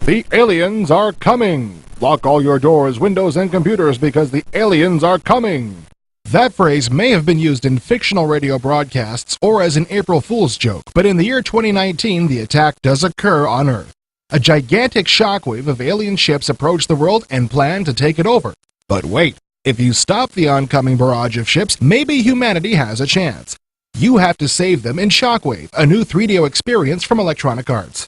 The aliens are coming! Lock all your doors, windows, and computers because the aliens are coming! That phrase may have been used in fictional radio broadcasts or as an April Fool's joke, but in the year 2019, the attack does occur on Earth. A gigantic shockwave of alien ships approach the world and plan to take it over. But wait, if you stop the oncoming barrage of ships, maybe humanity has a chance. You have to save them in Shockwave, a new 3DO experience from Electronic Arts.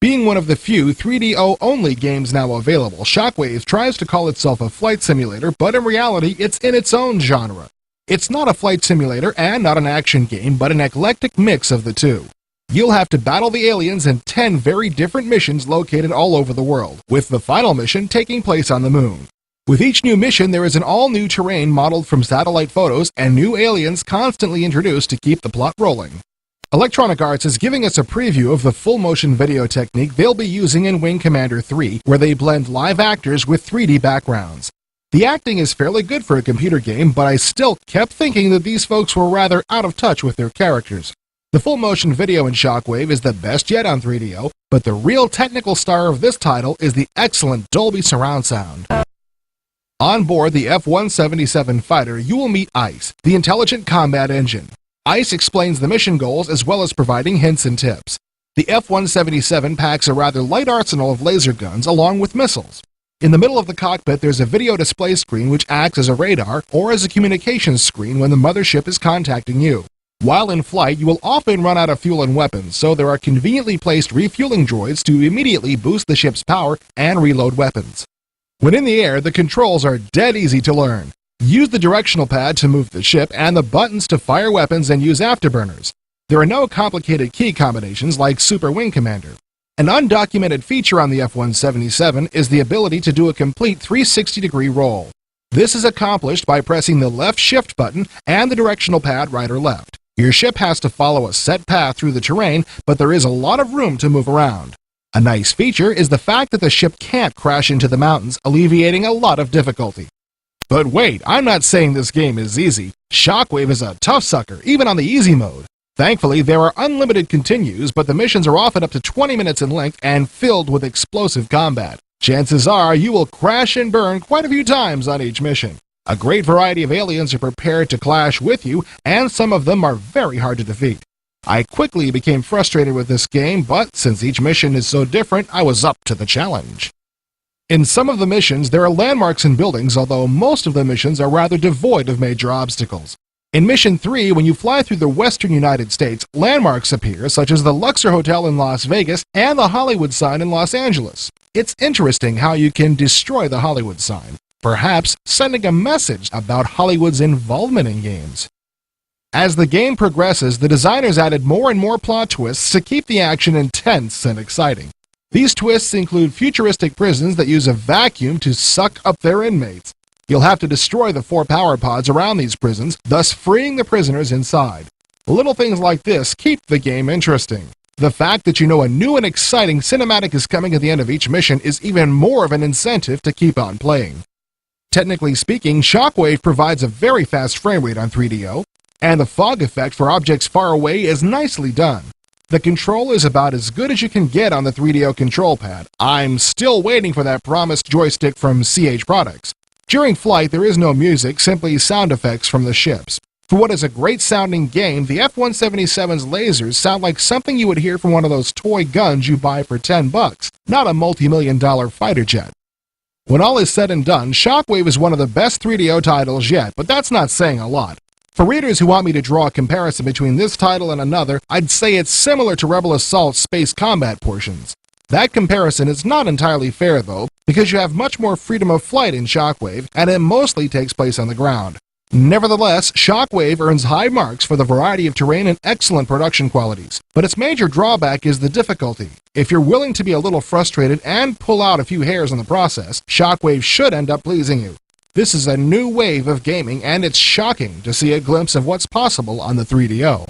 Being one of the few 3DO-only games now available, Shockwave tries to call itself a flight simulator, but in reality, it's in its own genre. It's not a flight simulator and not an action game, but an eclectic mix of the two. You'll have to battle the aliens in 10 very different missions located all over the world, with the final mission taking place on the moon. With each new mission, there is an all-new terrain modeled from satellite photos and new aliens constantly introduced to keep the plot rolling. Electronic Arts is giving us a preview of the full-motion video technique they'll be using in Wing Commander 3, where they blend live actors with 3D backgrounds. The acting is fairly good for a computer game, but I still kept thinking that these folks were rather out of touch with their characters. The full-motion video in Shockwave is the best yet on 3DO, but the real technical star of this title is the excellent Dolby surround sound. On board the F-177 fighter, you will meet ICE, the intelligent combat engine. ICE explains the mission goals as well as providing hints and tips. The F-177 packs a rather light arsenal of laser guns along with missiles. In the middle of the cockpit, there's a video display screen which acts as a radar or as a communications screen when the mothership is contacting you. While in flight, you will often run out of fuel and weapons, so there are conveniently placed refueling droids to immediately boost the ship's power and reload weapons. When in the air, the controls are dead easy to learn. Use the directional pad to move the ship and the buttons to fire weapons and use afterburners. There are no complicated key combinations like Super Wing Commander. An undocumented feature on the F-177 is the ability to do a complete 360-degree roll. This is accomplished by pressing the left shift button and the directional pad right or left. Your ship has to follow a set path through the terrain, but there is a lot of room to move around. A nice feature is the fact that the ship can't crash into the mountains, alleviating a lot of difficulty. But wait, I'm not saying this game is easy. Shockwave is a tough sucker, even on the easy mode. Thankfully, there are unlimited continues, but the missions are often up to 20 minutes in length and filled with explosive combat. Chances are you will crash and burn quite a few times on each mission. A great variety of aliens are prepared to clash with you, and some of them are very hard to defeat. I quickly became frustrated with this game, but since each mission is so different, I was up to the challenge. In some of the missions, there are landmarks and buildings, although most of the missions are rather devoid of major obstacles. In Mission 3, when you fly through the western United States, landmarks appear, such as the Luxor Hotel in Las Vegas and the Hollywood sign in Los Angeles. It's interesting how you can destroy the Hollywood sign, perhaps sending a message about Hollywood's involvement in games. As the game progresses, the designers added more and more plot twists to keep the action intense and exciting. These twists include futuristic prisons that use a vacuum to suck up their inmates. You'll have to destroy the 4 power pods around these prisons, thus freeing the prisoners inside. Little things like this keep the game interesting. The fact that you know a new and exciting cinematic is coming at the end of each mission is even more of an incentive to keep on playing. Technically speaking, Shockwave provides a very fast frame rate on 3DO, and the fog effect for objects far away is nicely done. The control is about as good as you can get on the 3DO control pad. I'm still waiting for that promised joystick from CH Products. During flight, there is no music, simply sound effects from the ships. For what is a great-sounding game, the F-177's lasers sound like something you would hear from one of those toy guns you buy for $10, not a multi-million-dollar fighter jet. When all is said and done, Shockwave is one of the best 3DO titles yet, but that's not saying a lot. For readers who want me to draw a comparison between this title and another, I'd say it's similar to Rebel Assault's space combat portions. That comparison is not entirely fair, though, because you have much more freedom of flight in Shockwave, and it mostly takes place on the ground. Nevertheless, Shockwave earns high marks for the variety of terrain and excellent production qualities, but its major drawback is the difficulty. If you're willing to be a little frustrated and pull out a few hairs in the process, Shockwave should end up pleasing you. This is a new wave of gaming, and it's shocking to see a glimpse of what's possible on the 3DO.